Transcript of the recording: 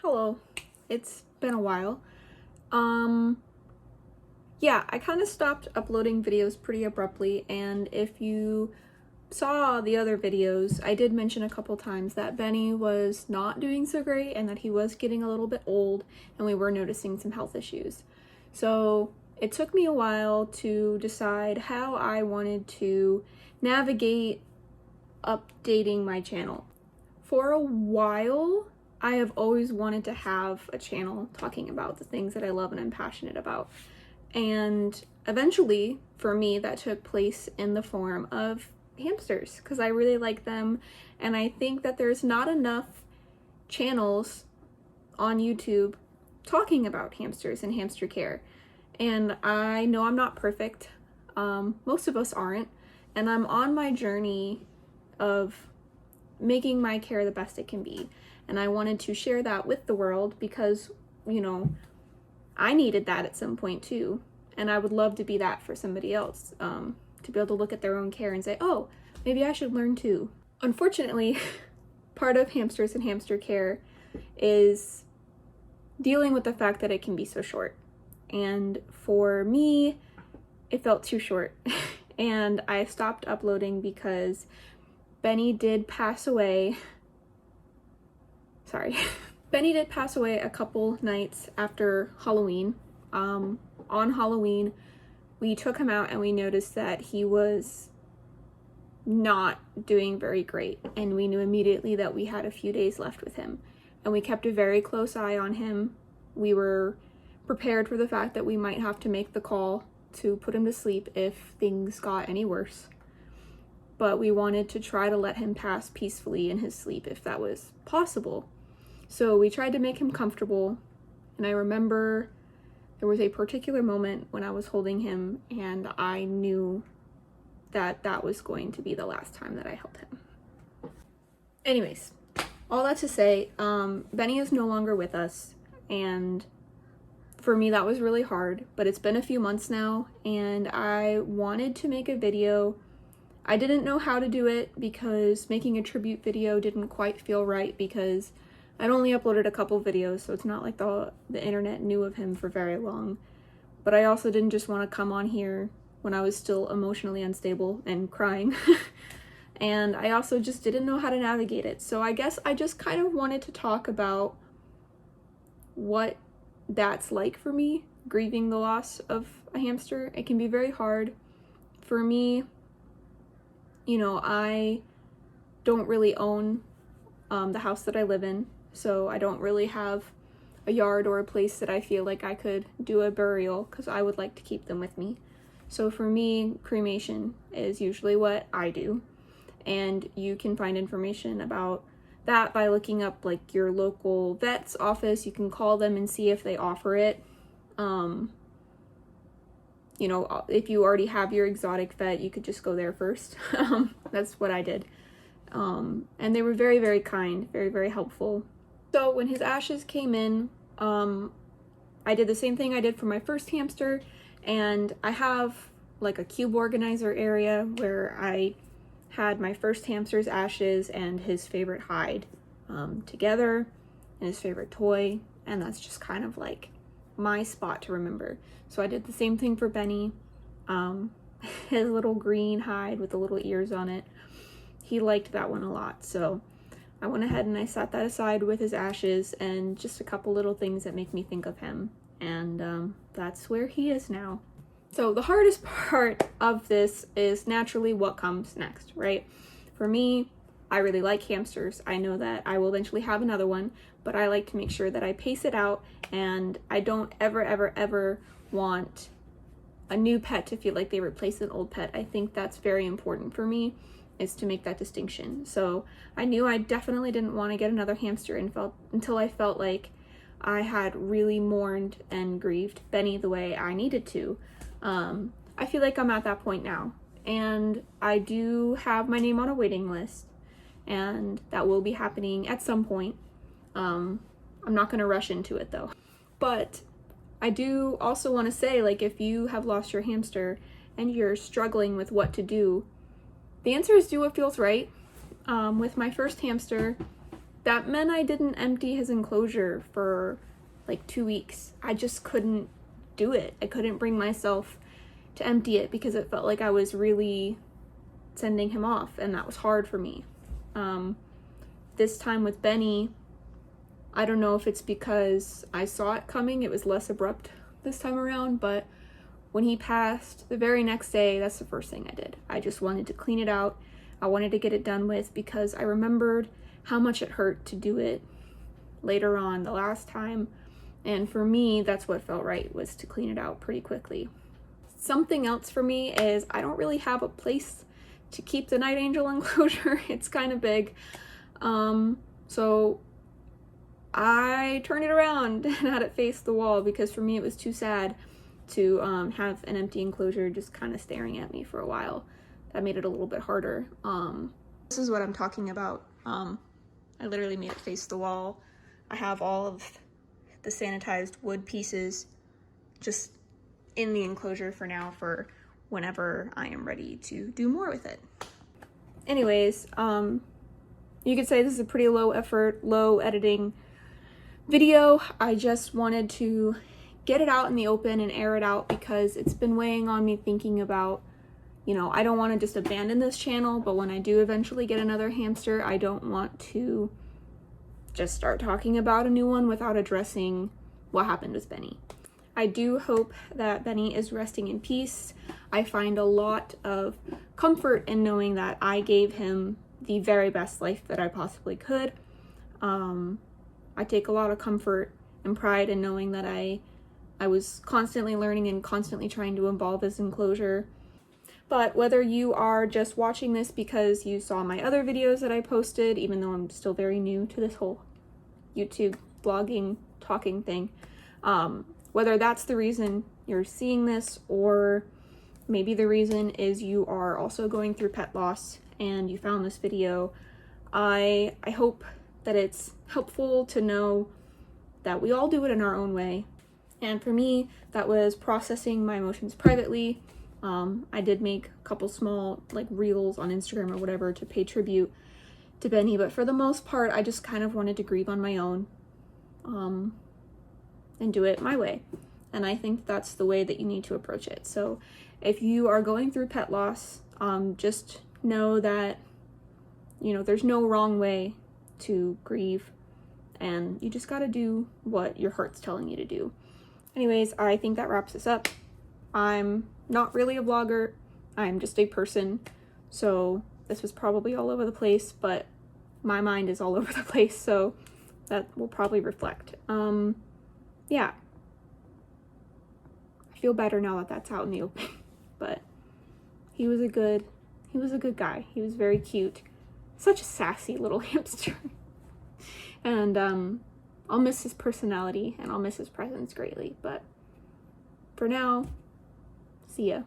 Hello. It's been a while. Um, yeah, I kind of stopped uploading videos pretty abruptly, and if you saw the other videos, I did mention a couple times that Benny was not doing so great and that he was getting a little bit old and we were noticing some health issues. So it took me a while to decide how I wanted to navigate updating my channel. For a while, I have always wanted to have a channel talking about the things that I love and I'm passionate about. And eventually, for me, that took place in the form of hamsters because I really like them, and I think that there's not enough channels on YouTube talking about hamsters and hamster care. And I know I'm not perfect. Most of us aren't, and I'm on my journey of making my care the best it can be. And I wanted to share that with the world because, I needed that at some point too. And I would love to be that for somebody else, to be able to look at their own care and say, oh, maybe I should learn too. Unfortunately, part of hamsters and hamster care is dealing with the fact that it can be so short. And for me, it felt too short. And I stopped uploading because Benny did pass away. Benny did pass away a couple nights after Halloween. On Halloween, we took him out and we noticed that he was not doing very great. And we knew immediately that we had a few days left with him. And we kept a very close eye on him. We were prepared for the fact that we might have to make the call to put him to sleep if things got any worse. But we wanted to try to let him pass peacefully in his sleep if that was possible. So we tried to make him comfortable, and I remember there was a particular moment when I was holding him and I knew that that was going to be the last time that I held him. Anyways, all that to say, Benny is no longer with us, and for me that was really hard, but it's been a few months now and I wanted to make a video. I didn't know how to do it because making a tribute video didn't quite feel right because I'd only uploaded a couple videos, so it's not like the internet knew of him for very long. But I also didn't just want to come on here when I was still emotionally unstable and crying. And I also just didn't know how to navigate it. So I guess I just kind of wanted to talk about what that's like for me, grieving the loss of a hamster. It can be very hard. For me, I don't really own the house that I live in. So I don't really have a yard or a place that I feel like I could do a burial because I would like to keep them with me. So for me, cremation is usually what I do. And you can find information about that by looking up like your local vet's office. You can call them and see if they offer it. If you already have your exotic vet, you could just go there first. That's what I did. And they were very, very kind, very, very helpful. So when his ashes came in, I did the same thing I did for my first hamster, and I have like a cube organizer area where I had my first hamster's ashes and his favorite hide together, and his favorite toy, and that's just kind of like my spot to remember. So I did the same thing for Benny. His little green hide with the little ears on it. He liked that one a lot, so I went ahead and I set that aside with his ashes and just a couple little things that make me think of him, and that's where he is now. So the hardest part of this is naturally what comes next, right? For me, I really like hamsters. I know that I will eventually have another one, but I like to make sure that I pace it out, and I don't ever want a new pet to feel like they replace an old pet. I think that's very important for me, is to make that distinction. So I knew I definitely didn't want to get another hamster until I felt like I had really mourned and grieved Benny the way I needed to. I feel like I'm at that point now, and I do have my name on a waiting list, and that will be happening at some point. I'm not going to rush into it though. But I do also want to say, like, if you have lost your hamster and you're struggling with what to do, the answer is do what feels right. With my first hamster, that meant I didn't empty his enclosure for like 2 weeks. I just couldn't do it. I couldn't bring myself to empty it because it felt like I was really sending him off, and that was hard for me. This time with Benny, I don't know if it's because I saw it coming, it was less abrupt this time around, but when he passed, the very next day, that's the first thing I did. I just wanted to clean it out. I wanted to get it done with because I remembered how much it hurt to do it later on the last time. And for me, that's what felt right, was to clean it out pretty quickly. Something else for me is I don't really have a place to keep the night angel enclosure. It's kind of big. So I turned it around and had it face the wall because for me it was too sad to have an empty enclosure just kind of staring at me for a while. That made it a little bit harder. This is what I'm talking about. I literally made it face the wall. I have all of the sanitized wood pieces just in the enclosure for now, for whenever I am ready to do more with it. Anyways, you could say this is a pretty low effort, low editing video. I just wanted to get it out in the open and air it out because it's been weighing on me, thinking about, you know, I don't want to just abandon this channel, but when I do eventually get another hamster, I don't want to just start talking about a new one without addressing what happened with Benny. I do hope that Benny is resting in peace. I find a lot of comfort in knowing that I gave him the very best life that I possibly could. I take a lot of comfort and pride in knowing that I was constantly learning and constantly trying to evolve his enclosure. But whether you are just watching this because you saw my other videos that I posted, even though I'm still very new to this whole YouTube blogging, talking thing, whether that's the reason you're seeing this, or maybe the reason is you are also going through pet loss and you found this video, I hope that it's helpful to know that we all do it in our own way. And for me, that was processing my emotions privately. I did make a couple small like reels on Instagram or whatever to pay tribute to Benny, but for the most part, I just kind of wanted to grieve on my own, and do it my way. And I think that's the way that you need to approach it. So if you are going through pet loss, just know that, you know, there's no wrong way to grieve, and you just got to do what your heart's telling you to do. Anyways, I think that wraps this up. I'm not really a vlogger, I'm just a person, so this was probably all over the place, but my mind is all over the place, so that will probably reflect. Yeah. I feel better now that that's out in the open, but he was a good guy. He was very cute. Such a sassy little hamster. And I'll miss his personality and I'll miss his presence greatly, but for now, see ya.